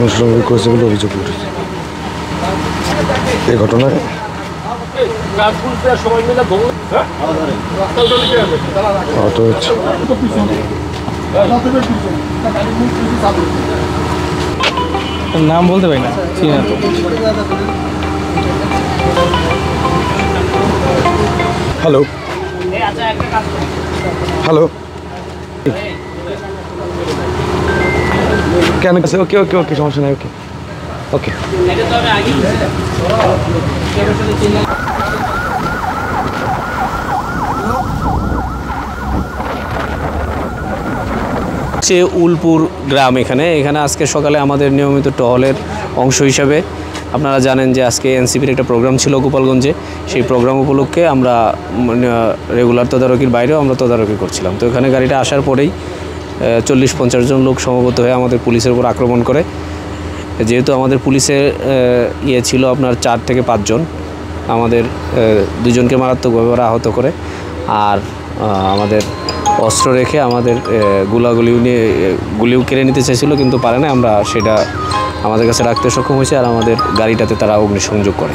অনুসরণ করেছে বলে অভিযোগ উঠেছে। এই ঘটনায় আহত হচ্ছে। নাম বলতে পারি না, চিনি না তো। হ্যালো হ্যালো, কেন? ওকে ওকে ওকে, সমস্যা নাই, ওকে ওকে। উলপুর গ্রাম, এখানে আজকে সকালে আমাদের নিয়মিত টহলের অংশ হিসাবে আপনারা জানেন যে আজকে এনসিপির একটা প্রোগ্রাম ছিল গোপালগঞ্জে। সেই প্রোগ্রাম উপলক্ষে আমরা রেগুলার তদারকির বাইরেও আমরা তদারকি করছিলাম। তো এখানে গাড়িটা আসার পরেই 40-50 জন লোক সমবেত হয়ে আমাদের পুলিশের উপর আক্রমণ করে। যেহেতু আমাদের পুলিশের ছিল আপনার 4 থেকে 5 জন, আমাদের 2 জনকে মারাত্মকভাবে আহত করে, আর আমাদের অস্ত্র রেখে আমাদের গুলিও কেড়ে নিতে চাইছিল, কিন্তু পারে না। আমরা সেটা আমাদের কাছে রাখতে সক্ষম হয়েছি, আর আমাদের গাড়িটাতে তারা অগ্নিসংযোগ করে।